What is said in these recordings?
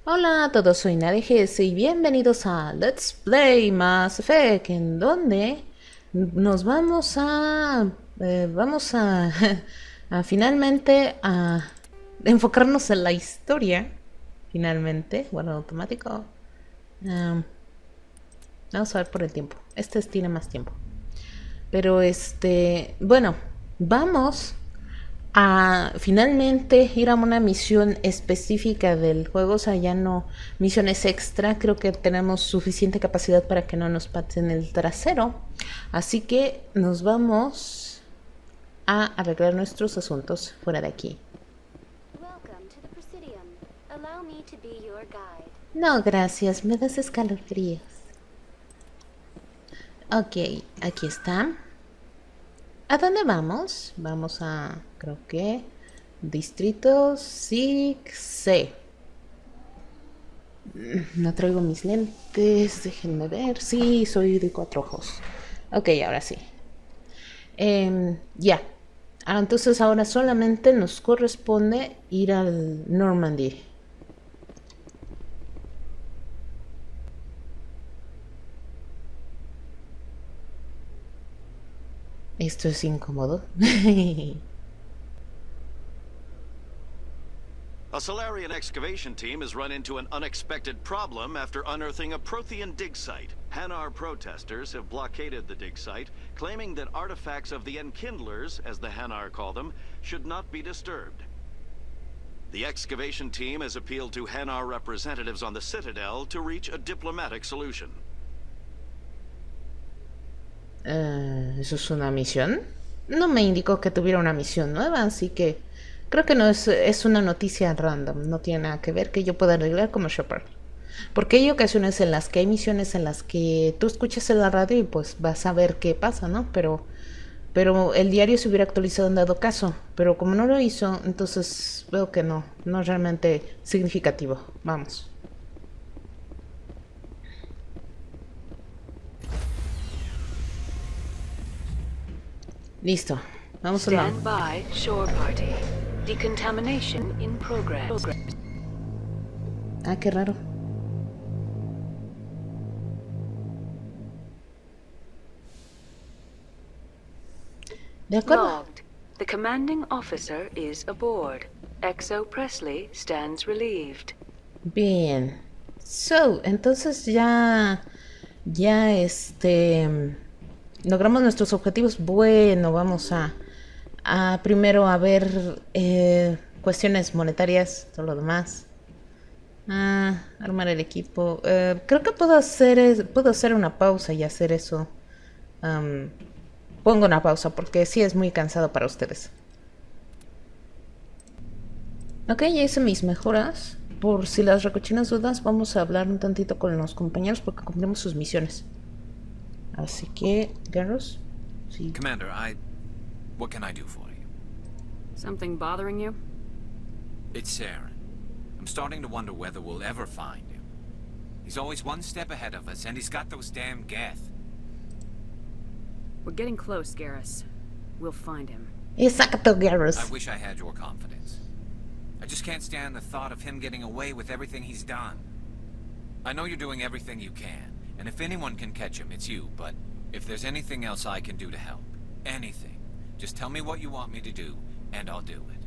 Hola a todos, soy NADGS y bienvenidos a Let's Play Mass Effect, en donde nos vamos a a finalmente a enfocarnos en la historia. Finalmente, bueno, automático. Vamos a ver por el tiempo. Este tiene más tiempo. Pero bueno, vamos a finalmente ir a una misión específica del juego, o sea, ya no misiones extra. Creo que tenemos suficiente capacidad para que no nos paten el trasero, así que nos vamos a arreglar nuestros asuntos fuera de aquí. No, gracias, me das escalofríos. Ok, aquí está. ¿A dónde vamos? Vamos a, creo que, Distrito C. No traigo mis lentes, déjenme ver. Sí, soy de 4 ojos. Ok, ahora sí. Ya. Entonces ahora solamente nos corresponde ir al Normandy. Esto es incómodo. A Solarian excavation team has run into an unexpected problem after unearthing a Prothean dig site. Hanar protesters have blockaded the dig site, claiming that artifacts of the Enkindlers, as the Hanar call them, should not be disturbed. The excavation team has appealed to Hanar representatives on the Citadel to reach a diplomatic solution. ¿Eso es una misión? No me indicó que tuviera una misión nueva, así que creo que no es una noticia random. No tiene nada que ver que yo pueda arreglar como Shepard. Porque hay ocasiones en las que hay misiones en las que tú escuchas en la radio y pues vas a ver qué pasa, ¿no? Pero el diario se hubiera actualizado en dado caso. Pero como no lo hizo, entonces veo que no es realmente significativo. Vamos. Listo. Vamos a la... Stand by, shore party. Decontamination in progress. Qué raro. De acuerdo. Logged. The commanding officer is aboard. Exo Presley stands relieved. Bien. Entonces ya logramos nuestros objetivos. Bueno, vamos a primero a ver cuestiones monetarias, todo lo demás. Armar el equipo. Creo que puedo hacer una pausa y hacer eso. Pongo una pausa porque sí es muy cansado para ustedes. Ok, ya hice mis mejoras. Por si las recochinas dudas, vamos a hablar un tantito con los compañeros porque cumplimos sus misiones. Así que, Garros, sí. Commander, what can I do for you? Something bothering you? It's Saren. I'm starting to wonder whether we'll ever find him. He's always one step ahead of us, and he's got those damn Geth. We're getting close, Garrus. We'll find him. Exacto, Garrus. I wish I had your confidence. I just can't stand the thought of him getting away with everything he's done. I know you're doing everything you can, and if anyone can catch him, it's you, but if there's anything else I can do to help, anything, just tell me what you want me to do, and I'll do it.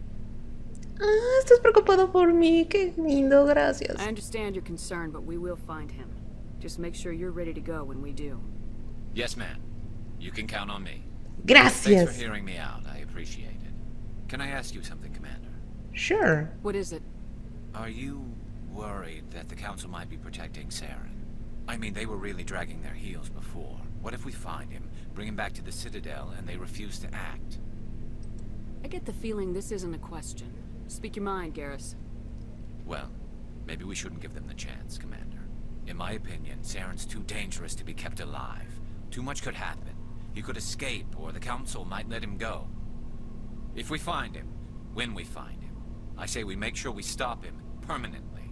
Estás preocupado por mí. Qué lindo, gracias. I understand your concern, but we will find him. Just make sure you're ready to go when we do. Yes, ma'am. You can count on me. Gracias. Thanks for hearing me out. I appreciate it. Can I ask you something, Commander? Sure. What is it? Are you worried that the Council might be protecting Saren? I mean, they were really dragging their heels before. What if we find him, bring him back to the Citadel, and they refuse to act? I get the feeling this isn't a question. Speak your mind, Garrus. Well, maybe we shouldn't give them the chance, Commander. In my opinion, Saren's too dangerous to be kept alive. Too much could happen. He could escape, or the Council might let him go. If we find him, when we find him, I say we make sure we stop him permanently.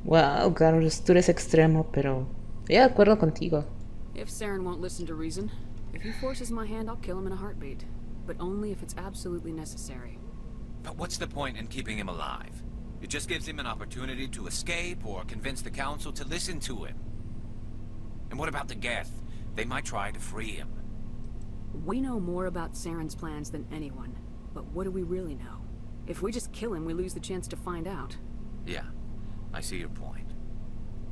Wow, Carlos, tú eres extremo, pero estoy de acuerdo contigo. If Saren won't listen to reason, if he forces my hand, I'll kill him in a heartbeat. But only if it's absolutely necessary. But what's the point in keeping him alive? It just gives him an opportunity to escape or convince the council to listen to him. And what about the Geth? They might try to free him. We know more about Saren's plans than anyone. But what do we really know? If we just kill him, we lose the chance to find out. Yeah, I see your point.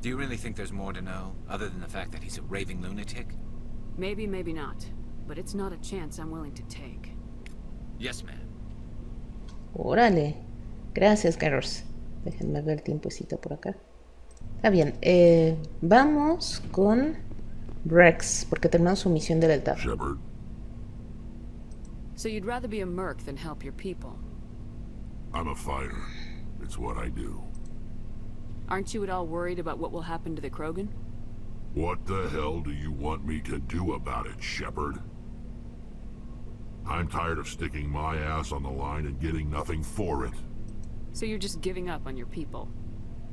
Do you really think there's more to know, other than the fact that he's a raving lunatic? Maybe, maybe not. But it's not a chance I'm willing to take. Yes, ma'am. Órale. Gracias, Carlos. Déjenme ver el tiempecito por acá. Está bien. Vamos con Rex, porque terminamos su misión del altar. Shepard, So you'd rather be a merc than help your people? I'm a fighter. It's what I do. Aren't you at all worried about what will happen to the Krogan? What the hell do you want me to do about it, Shepard? I'm tired of sticking my ass on the line and getting nothing for it. So you're just giving up on your people?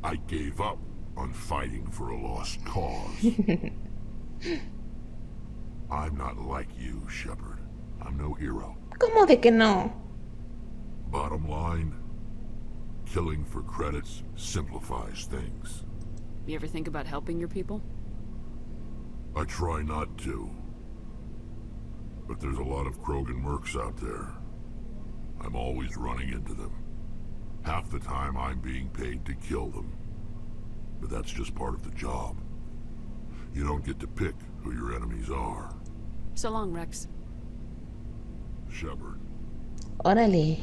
I gave up on fighting for a lost cause. I'm not like you, Shepard. I'm no hero. ¿Cómo de que no? Bottom line, killing for credits simplifies things. You ever think about helping your people? I try not to. But there's a lot of Krogan mercs out there. I'm always running into them. Half the time I'm being paid to kill them. But that's just part of the job. You don't get to pick who your enemies are. So long, Rex. Shepard. Órale.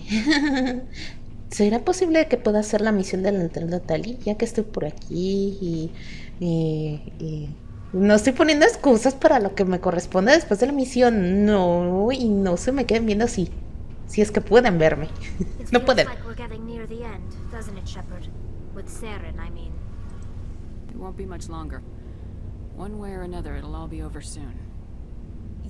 ¿Será posible que pueda hacer la misión del altar de Tali? Ya que estoy por aquí y no estoy poniendo excusas para lo que me corresponde después de la misión. No, y no se me queden viendo así. Si es que pueden verme. No pueden. Like we're getting near the end, doesn't it, Shepard? With Saren, I mean. It won't be much longer. One way or another, it'll all be over soon.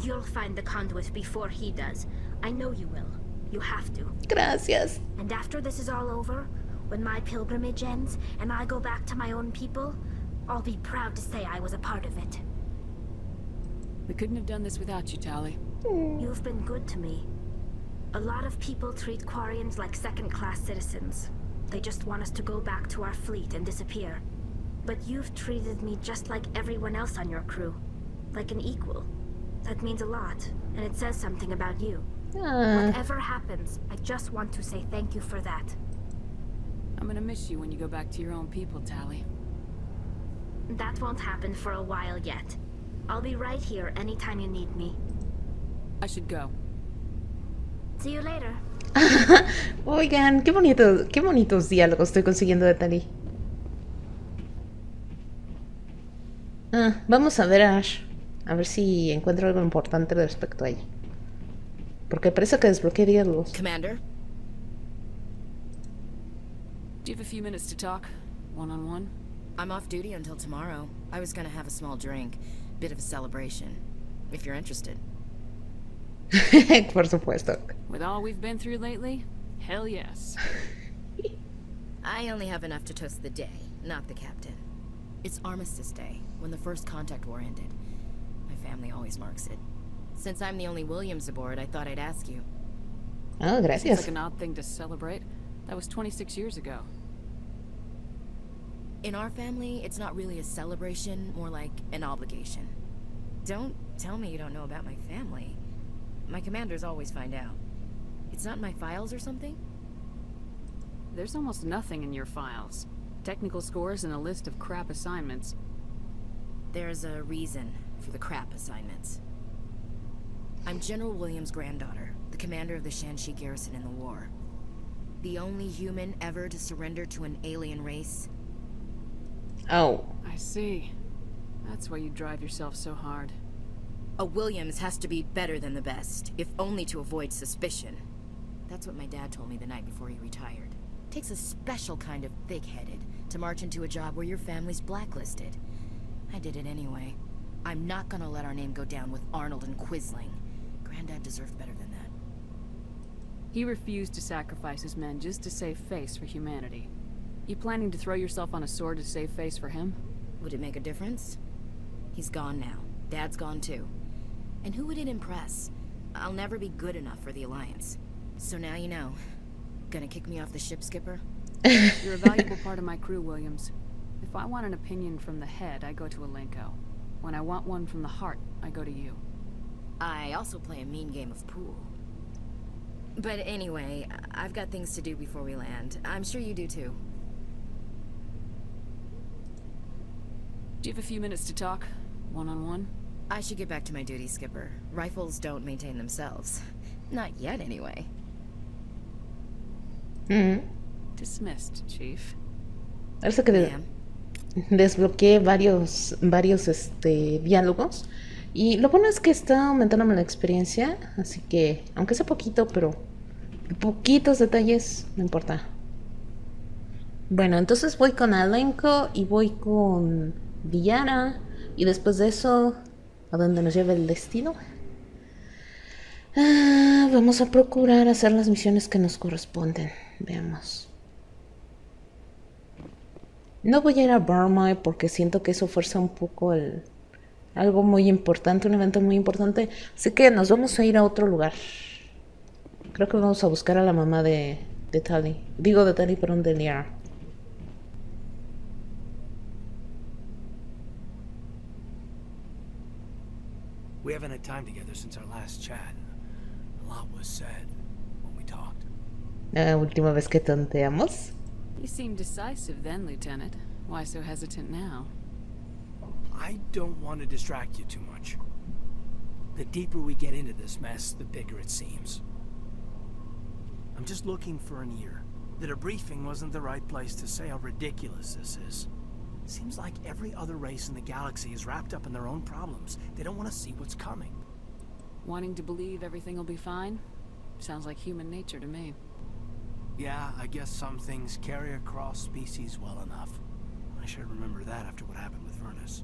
You'll find the conduit before he does. I know you will. You have to. Gracias. And after this is all over, when my pilgrimage ends and I go back to my own people, I'll be proud to say I was a part of it. We couldn't have done this without you, Tali. You've been good to me. A lot of people treat Quarians like second-class citizens. They just want us to go back to our fleet and disappear. But you've treated me just like everyone else on your crew. Like an equal. That means a lot, and it says something about you. Whatever happens, I just want to say thank you for that. I'm gonna miss you when you go back to your own people, Tali. That won't happen for a while yet. I'll be right here anytime you need me. I should go. See you later. Oigan, qué bonitos diálogos estoy consiguiendo de Tali. Vamos a ver a Ash. A ver si encuentro algo importante respecto a ella. Porque parece que desbloqueé diálogos. Commander? Do you have a few minutes to talk? One-on-one? I'm off duty until tomorrow. I was gonna have a small drink. Bit of a celebration. If you're interested. Por supuesto. With all we've been through lately? Hell yes. I only have enough to toast the day, not the captain. It's Armistice Day, when the first contact war ended. My family always marks it. Since I'm the only Williams aboard, I thought I'd ask you. Oh, gracias. It's like an odd thing to celebrate. That was 26 years ago. In our family, it's not really a celebration, more like an obligation. Don't tell me you don't know about my family. My commanders always find out. It's not in my files or something? There's almost nothing in your files. Technical scores and a list of crap assignments. There's a reason for the crap assignments. I'm General Williams' granddaughter, the commander of the Shanxi garrison in the war. The only human ever to surrender to an alien race. Oh. I see. That's why you drive yourself so hard. A Williams has to be better than the best, if only to avoid suspicion. That's what my dad told me the night before he retired. Takes a special kind of thick-headed to march into a job where your family's blacklisted. I did it anyway. I'm not gonna let our name go down with Arnold and Quisling. Granddad deserved better than that. He refused to sacrifice his men just to save face for humanity. You planning to throw yourself on a sword to save face for him? Would it make a difference? He's gone now. Dad's gone too. And who would it impress? I'll never be good enough for the Alliance. So now you know. Gonna kick me off the ship, Skipper? You're a valuable part of my crew, Williams. If I want an opinion from the head, I go to Alenko. When I want one from the heart, I go to you. I also play a mean game of pool. But anyway, I've got things to do before we land. I'm sure you do too. Do you have a few minutes to talk? One-on-one? I should get back to my duty, Skipper. Rifles don't maintain themselves. Not yet, anyway. Dismissed, Chief. Parece que desbloqueé varios diálogos. Y lo bueno es que está aumentándome la experiencia. Así que, aunque sea poquito, pero poquitos detalles, no importa. Bueno, entonces voy con Alenko y voy con Villara. Y después de eso, a donde nos lleve el destino. Vamos a procurar hacer las misiones que nos corresponden. Veamos. No voy a ir a Burma porque siento que eso fuerza un poco algo muy importante, un evento muy importante. Así que nos vamos a ir a otro lugar. Creo que vamos a buscar a la mamá de Tali. Digo de Tali, perdón, de Liara. We haven't had time together since our last chat. A lot was said when we talked. La última vez que tonteamos. You seemed decisive then, Lieutenant. Why so hesitant now? I don't want to distract you too much. The deeper we get into this mess, the bigger it seems. I'm just looking for an ear. The debriefing wasn't the right place to say how ridiculous this is. Seems like every other race in the galaxy is wrapped up in their own problems. They don't want to see what's coming. Wanting to believe everything will be fine? Sounds like human nature to me. Yeah, I guess some things carry across species well enough. I should remember that after what happened with Vernus.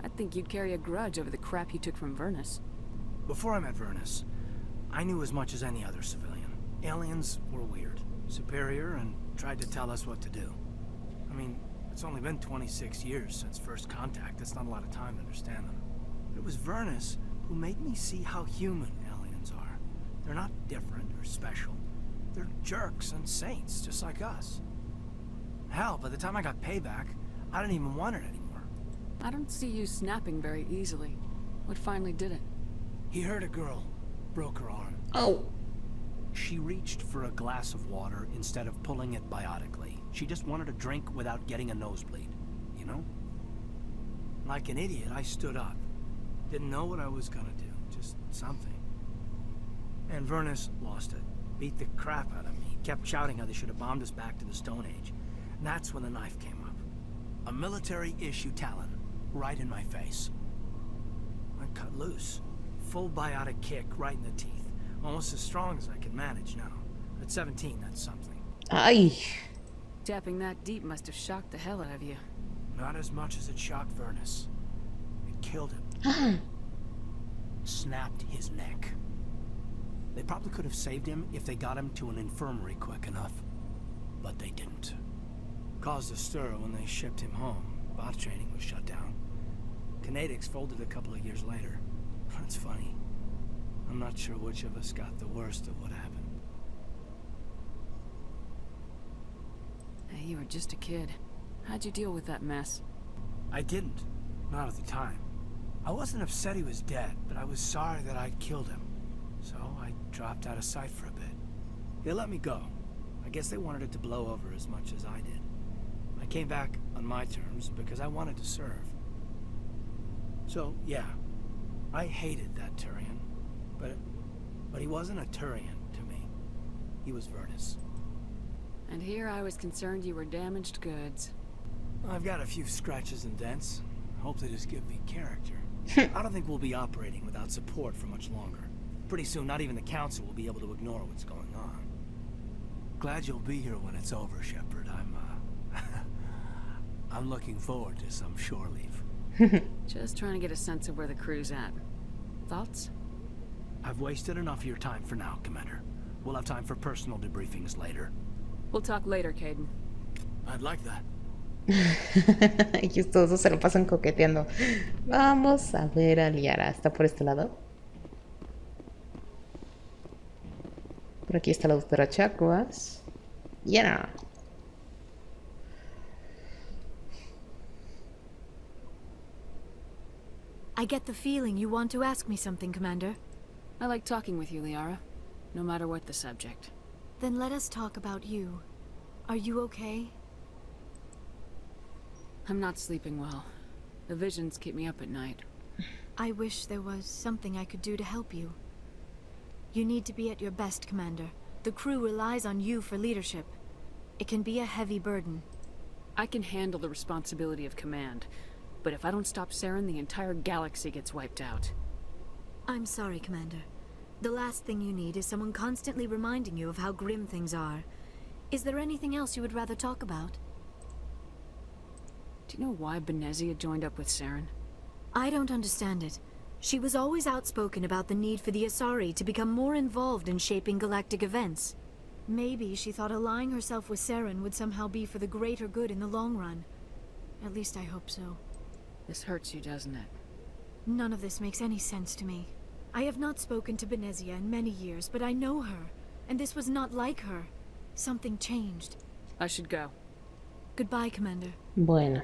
I think you'd carry a grudge over the crap you took from Vernus. Before I met Vernus, I knew as much as any other civilian. Aliens were weird, superior, and tried to tell us what to do. I mean, it's only been 26 years since first contact. That's not a lot of time to understand them. It was Vernus who made me see how human aliens are. They're not different or special. They're jerks and saints, just like us. Hell, by the time I got payback, I didn't even want it anymore. I don't see you snapping very easily. What finally did it? He hurt a girl, broke her arm. Oh. She reached for a glass of water instead of pulling it biotically. She just wanted a drink without getting a nosebleed, you know? Like an idiot, I stood up. Didn't know what I was gonna do, just something. And Vernus lost it. Beat the crap out of me. Kept shouting how they should have bombed us back to the Stone Age. And that's when the knife came up. A military-issue talon, right in my face. I cut loose. Full biotic kick right in the teeth. Almost as strong as I can manage now. At 17, that's something. Ay. Tapping that deep must have shocked the hell out of you. Not as much as it shocked Vernus. It killed him. Snapped his neck. They probably could have saved him if they got him to an infirmary quick enough. But they didn't. Caused a stir when they shipped him home. Bot training was shut down. Kinetics folded a couple of years later. That's funny. I'm not sure which of us got the worst of what happened. Hey, you were just a kid. How'd you deal with that mess? I didn't. Not at the time. I wasn't upset he was dead, but I was sorry that I'd killed him. So I dropped out of sight for a bit. They let me go. I guess they wanted it to blow over as much as I did. I came back on my terms because I wanted to serve. So, yeah. I hated that Turian. But he wasn't a Turian to me. He was Vernus. And here I was concerned you were damaged goods. I've got a few scratches and dents. Hope they just give me character. I don't think we'll be operating without support for much longer. Pretty soon, not even the Council will be able to ignore what's going on. Glad you'll be here when it's over, Shepard. I'm looking forward to some shore leave. Just trying to get a sense of where the crew's at. Thoughts? I've wasted enough of your time for now, Commander. We'll have time for personal debriefings later. We'll talk later, Caden. I'd like that. Ellos todos se lo pasan coqueteando. Vamos a ver a Liara. ¿Está por este lado? Por aquí está la doctora Chacuas. Liara. I get the feeling you want to ask me something, Commander. I like talking with you, Liara. No matter what the subject. Then let us talk about you. Are you okay? I'm not sleeping well. The visions keep me up at night. I wish there was something I could do to help you. You need to be at your best, Commander. The crew relies on you for leadership. It can be a heavy burden. I can handle the responsibility of command, but if I don't stop Saren, the entire galaxy gets wiped out. I'm sorry, Commander. The last thing you need is someone constantly reminding you of how grim things are. Is there anything else you would rather talk about? Do you know why Benezia joined up with Saren? I don't understand it. She was always outspoken about the need for the Asari to become more involved in shaping galactic events. Maybe she thought allying herself with Saren would somehow be for the greater good in the long run. At least I hope so. This hurts you, doesn't it? None of this makes any sense to me. I have not spoken to Benezia in many years, but I know her. And this was not like her. Something changed. I should go. Goodbye, Commander. Bueno.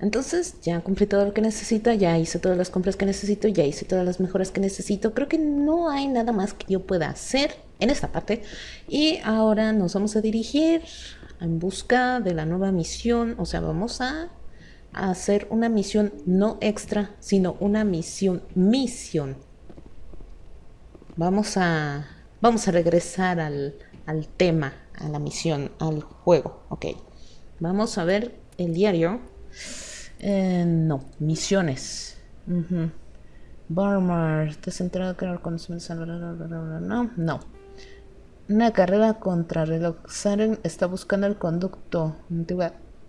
Entonces ya cumplí todo lo que necesito, ya hice todas las compras que necesito, ya hice todas las mejoras que necesito. Creo que no hay nada más que yo pueda hacer en esta parte. Y ahora nos vamos a dirigir en busca de la nueva misión. O sea, vamos a hacer una misión no extra, sino una misión. Vamos a regresar al tema, a la misión, al juego. Ok. Vamos a ver el diario. No, misiones. Barmar, ¿te has enterado que el conocimiento? No. Una carrera contra reloj. Saren está buscando el conducto.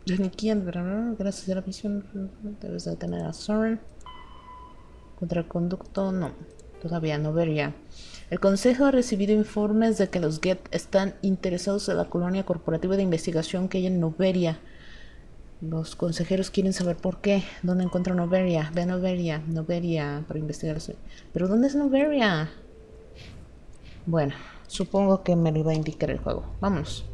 Gracias a la misión debes detener a Soren. Contra el conducto, no. Todavía NOVERIA. El Consejo ha recibido informes de que los Get están interesados en la colonia corporativa de investigación que hay en NOVERIA. Los consejeros quieren saber por qué. ¿Dónde encuentro NOVERIA? Ve a NOVERIA para investigar. ¿Pero dónde es NOVERIA? Bueno, supongo que me lo iba a indicar el juego. Vámonos.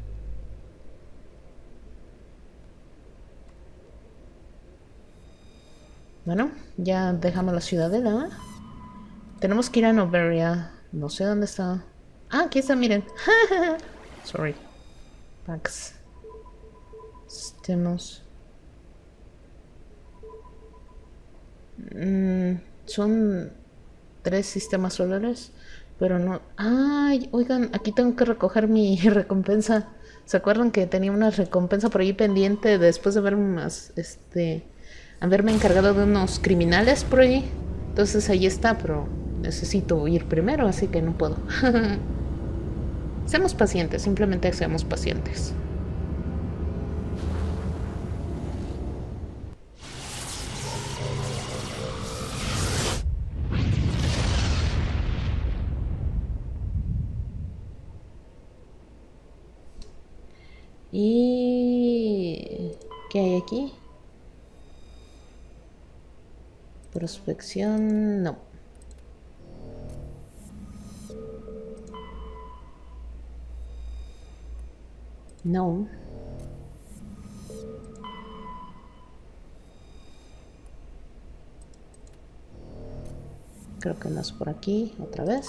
Bueno, ya dejamos la ciudadela. Tenemos que ir a NOVERIA. No sé dónde está. Ah, aquí está, miren. Sorry. Pax. Sistemas. Son 3 sistemas solares, pero no. Ay, oigan, aquí tengo que recoger mi recompensa. ¿Se acuerdan que tenía una recompensa por ahí pendiente después de haberme encargado de unos criminales por ahí? Entonces ahí está, pero necesito ir primero, así que no puedo. Seamos pacientes, simplemente seamos pacientes. ¿Y qué hay aquí? Prospección, no. No. Creo que no es por aquí, otra vez.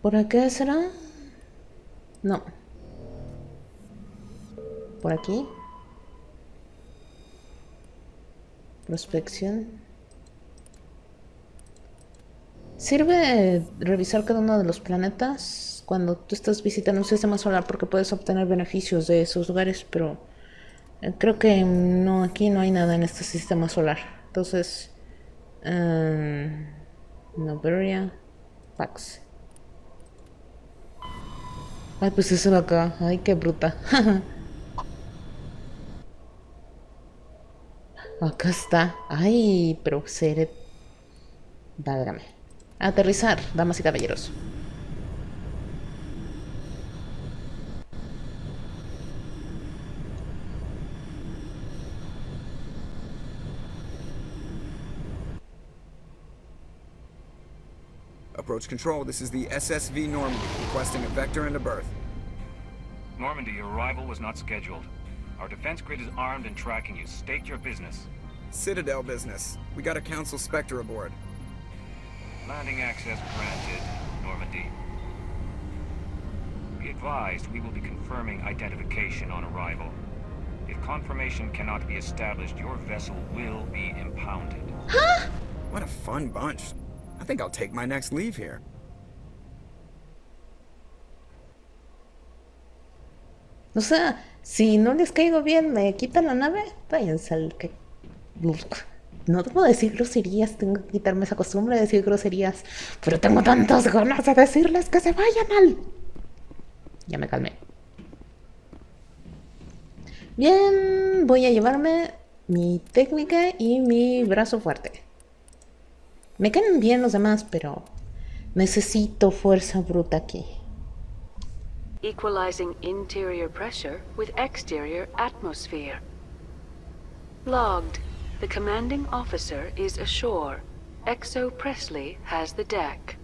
¿Por acá será? No. Por aquí. Prospección. Sirve revisar cada uno de los planetas cuando tú estás visitando un sistema solar porque puedes obtener beneficios de esos lugares, pero creo que no, aquí no hay nada en este sistema solar. Entonces, NOVERIA, Pax. Ay, pues eso de acá. Ay, qué bruta. Acá está. Ay, pero seré. Válgame. Aterrizar, damas y caballeros. Approach control, this is the SSV Normandy, requesting a vector and a berth. Normandy, your arrival was not scheduled. Our defense grid is armed and tracking you. State your business. Citadel business. We got a Council Spectre aboard. Landing access granted, Normandy. Be advised, we will be confirming identification on arrival. If confirmation cannot be established, your vessel will be impounded. Huh? What a fun bunch. I think I'll take my next leave here. O sea, si no les caigo bien, me quitan la nave, váyanse al que... No debo decir groserías, tengo que quitarme esa costumbre de decir groserías, pero tengo tantas ganas de decirles que se vayan al... Ya me calmé. Bien, voy a llevarme mi técnica y mi brazo fuerte. Me caen bien los demás, pero necesito fuerza bruta aquí. Equalizing interior pressure with exterior atmosphere. Logged. The commanding officer is ashore. Exo Presley has the deck.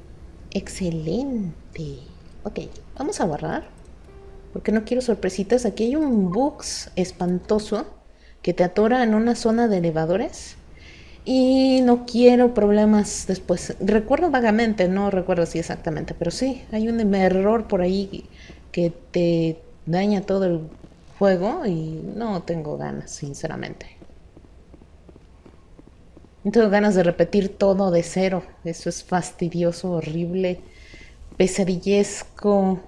Excelente. Ok, vamos a borrar. Porque no quiero sorpresitas. Aquí hay un bug espantoso que te atora en una zona de elevadores. Y no quiero problemas después. Recuerdo vagamente, no recuerdo si exactamente, pero sí, hay un error por ahí que te daña todo el juego y no tengo ganas, sinceramente. No tengo ganas de repetir todo de cero. Eso es fastidioso, horrible, pesadillesco.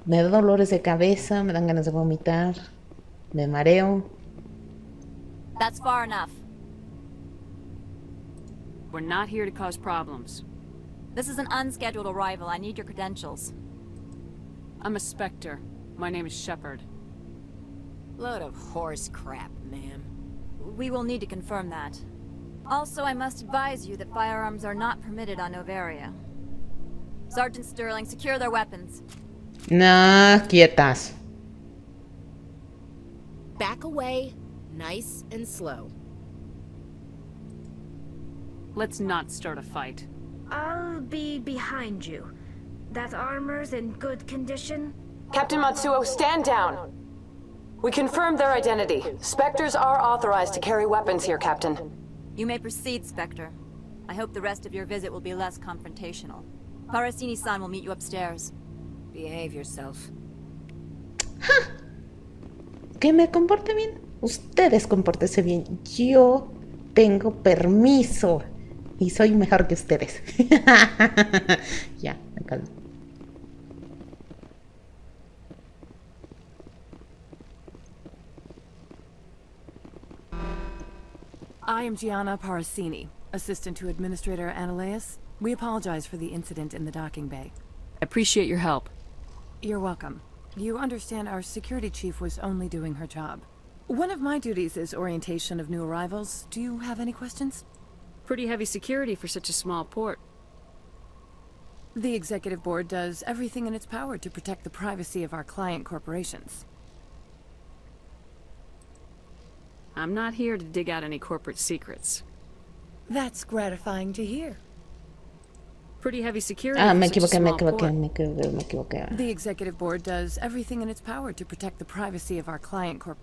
Me da dolores de cabeza, me dan ganas de vomitar, me mareo. That's far enough. We're not here to cause problems. This is an unscheduled arrival. I need your credentials. I'm a Spectre. My name is Shepard. Load of horse crap, ma'am. We will need to confirm that. Also, I must advise you that firearms are not permitted on Noveria. Sergeant Sterling, secure their weapons. Nah, quietas. Back away, nice and slow. Let's not start a fight. I'll be behind you. That armor's in good condition? Captain Matsuo, stand down! We confirmed their identity. Spectres are authorized to carry weapons here, Captain. You may proceed, Spectre. I hope the rest of your visit will be less confrontational. Parasini-san will meet you upstairs. Behave yourself. ¡Ja! Que me comporte bien. Ustedes compórtense bien. Yo tengo permiso. Y soy mejor que ustedes. Ya, me calmo. I am Gianna Parasini, assistant to Administrator Analeas. We apologize for the incident in the docking bay. I appreciate your help. You're welcome. You understand our security chief was only doing her job. One of my duties is orientation of new arrivals. Do you have any questions? Pretty heavy security for such a small port. The Executive Board does everything in its power to protect the privacy of our client corporations. I'm not here to dig out any corporate secrets. That's gratifying to hear. Pretty heavy security me for such a small port. me equivoqué. The Executive Board does everything in its power to protect the privacy of our client corp.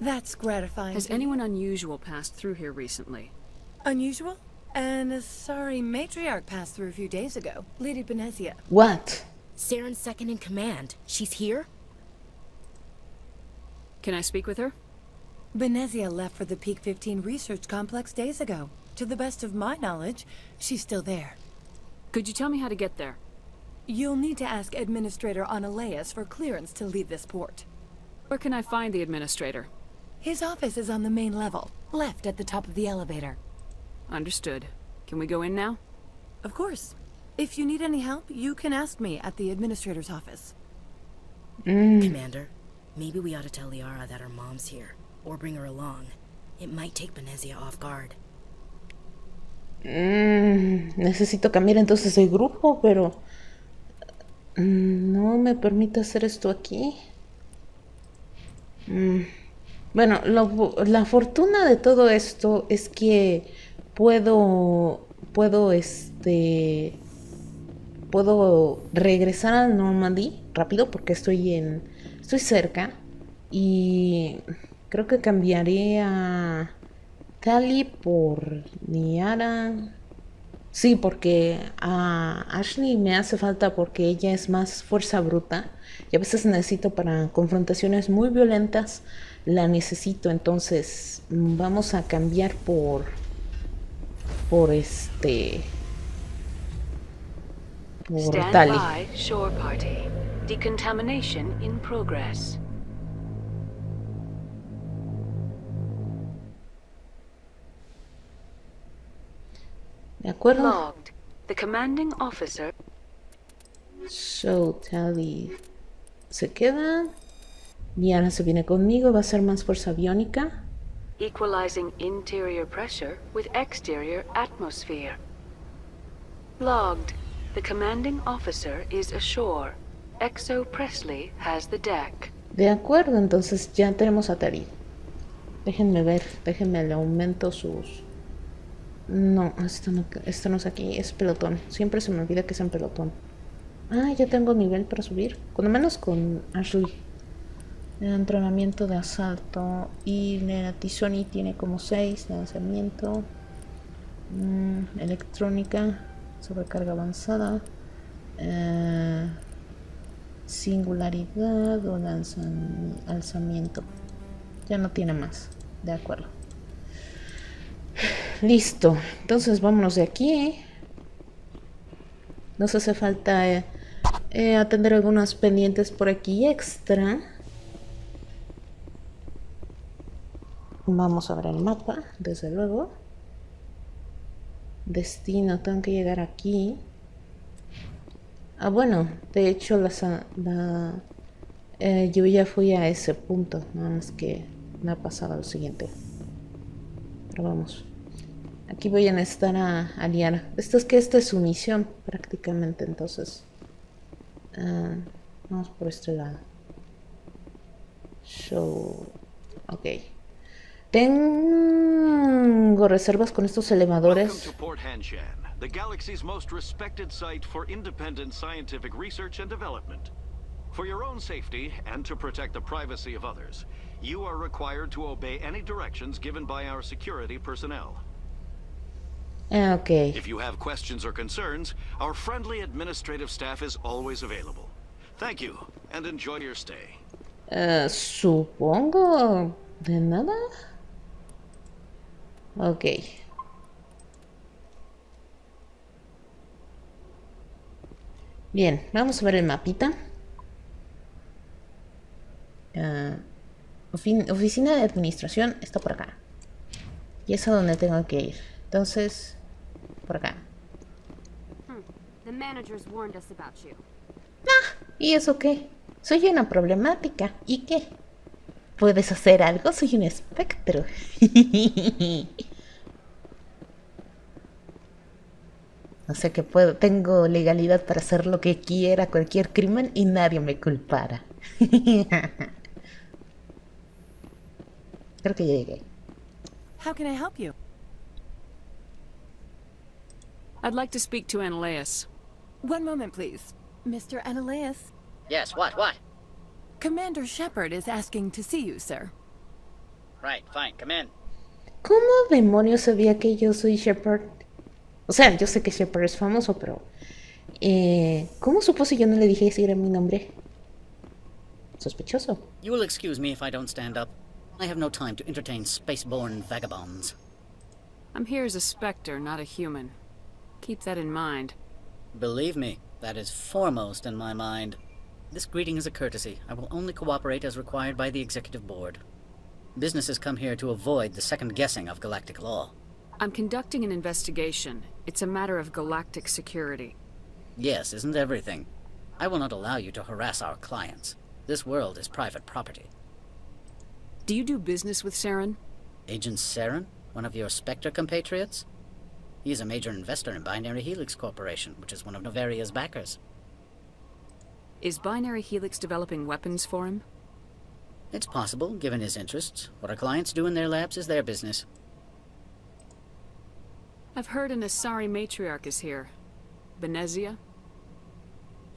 That's gratifying. Has anyone unusual passed through here recently? Unusual? And a sorry matriarch passed through a few days ago. Lady Benezia. What? Saren's second in command. She's here? Can I speak with her? Benezia left for the Peak 15 research complex days ago. To the best of my knowledge, she's still there. Could you tell me how to get there? You'll need to ask Administrator Analeas for clearance to leave this port. Where can I find the Administrator? His office is on the main level, left at the top of the elevator. Understood. Can we go in now? Of course. If you need any help, you can ask me at the Administrator's office. Commander, maybe we ought to tell Liara that her mom's here, or bring her along. It might take Benezia off guard. Necesito cambiar entonces el grupo, pero no me permite hacer esto aquí. Bueno, la fortuna de todo esto es que puedo puedo regresar al Normandy rápido porque estoy cerca. Y creo que cambiaré a Tali por Niara. Sí, porque a Ashley me hace falta porque ella es más fuerza bruta. Y a veces necesito para confrontaciones muy violentas. La necesito, entonces vamos a cambiar por Stand Tali. by, shore party. Decontamination in progress. ¿De acuerdo? Logged. The commanding officer. So, Tali se queda. Diana se viene conmigo, va a ser más fuerza biónica. Equalizing interior pressure with exterior atmosphere. Logged. The commanding officer is ashore. Exo Presley has the deck. De acuerdo, entonces ya tenemos a Tali. Déjenme ver, déjenme le aumento sus... No, esto no es aquí, es pelotón. Siempre se me olvida que es en pelotón. Ah, ya tengo nivel para subir. Cuando menos con Ashley. Entrenamiento de asalto. Y la Tizoni tiene como 6. Lanzamiento. Electrónica. Sobrecarga avanzada. Singularidad o alzamiento. Ya no tiene más. De acuerdo. Listo, entonces vámonos de aquí. Nos hace falta atender algunas pendientes por aquí extra. Vamos a ver el mapa, desde luego. Destino, tengo que llegar aquí. Ah, bueno, de hecho yo ya fui a ese punto, nada más que me ha pasado lo siguiente. Pero vamos. Aquí voy a necesitar a Liara. Esta es su misión prácticamente, entonces. Vamos por este lado. Ok. Tengo reservas con estos elevadores. Welcome to Port Hanshan, the galaxy's most respected site for independent scientific research and development. For your own safety and to protect the privacy of others, you are required to obey any directions given by our security personnel. Okay. If you have questions or concerns, our friendly administrative staff is always available. Thank you, and enjoy your stay. Supongo... ¿De nada? Ok. Bien, vamos a ver el mapita. Oficina de administración está por acá. Y es a donde tengo que ir. Entonces, por acá. The managers warned us about you. ¿Y eso qué? Soy una problemática. ¿Y qué? ¿Puedes hacer algo? Soy un espectro. O sea que tengo legalidad para hacer lo que quiera, cualquier crimen, y nadie me culpara. Creo que ya llegué. How can I help you? I'd like to speak to Analeas. One moment, please. Mr. Analeas? Yes, what? Commander Shepard is asking to see you, sir. Right, fine, come in. ¿Cómo demonios sabía que yo soy Shepard? O sea, yo sé que Shepard es famoso, pero... ¿cómo supo si yo no le dije si era mi nombre? Sospechoso. You will excuse me if I don't stand up. I have no time to entertain spaceborne vagabonds. I'm here as a specter, not a human. Keep that in mind. Believe me, that is foremost in my mind. This greeting is a courtesy. I will only cooperate as required by the Executive Board. Businesses come here to avoid the second guessing of galactic law. I'm conducting an investigation. It's a matter of galactic security. Yes, isn't everything? I will not allow you to harass our clients. This world is private property. Do you do business with Saren? Agent Saren? One of your Spectre compatriots? He is a major investor in Binary Helix Corporation, which is one of Noveria's backers. Is Binary Helix developing weapons for him? It's possible, given his interests. What our clients do in their labs is their business. I've heard an Asari matriarch is here. Benezia?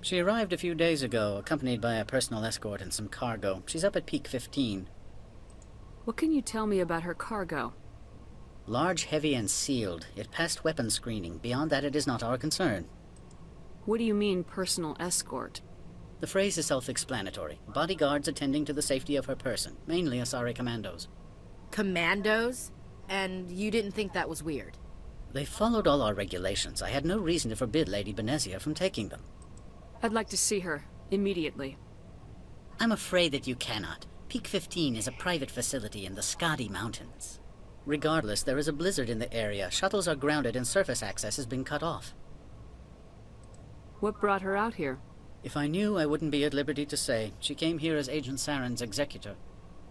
She arrived a few days ago, accompanied by a personal escort and some cargo. She's up at Peak 15. What can you tell me about her cargo? Large, heavy, and sealed. It passed weapons screening. Beyond that, it is not our concern. What do you mean, personal escort? The phrase is self-explanatory. Bodyguards attending to the safety of her person, mainly Asari commandos. Commandos? And you didn't think that was weird? They followed all our regulations. I had no reason to forbid Lady Benezia from taking them. I'd like to see her, immediately. I'm afraid that you cannot. Peak 15 is a private facility in the Skadi Mountains. Regardless, there is a blizzard in the area. Shuttles are grounded and surface access has been cut off. What brought her out here? If I knew, I wouldn't be at liberty to say. She came here as Agent Saren's executor.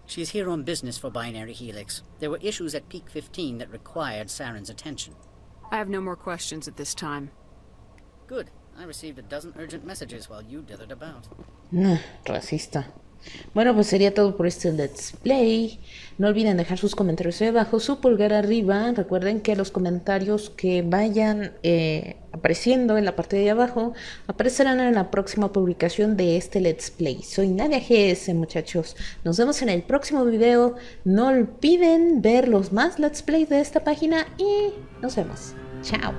She's here on business for Binary Helix. There were issues at Peak 15 that required Saren's attention. I have no more questions at this time. Good. I received a dozen urgent messages while you dithered about. Racista. Bueno, pues sería todo por este Let's Play. No olviden dejar sus comentarios ahí abajo, su pulgar arriba. Recuerden que los comentarios que vayan apareciendo en la parte de abajo aparecerán en la próxima publicación de este Let's Play. Soy Nadia GS, muchachos. Nos vemos en el próximo video. No olviden ver los más Let's Play de esta página y nos vemos. Chao.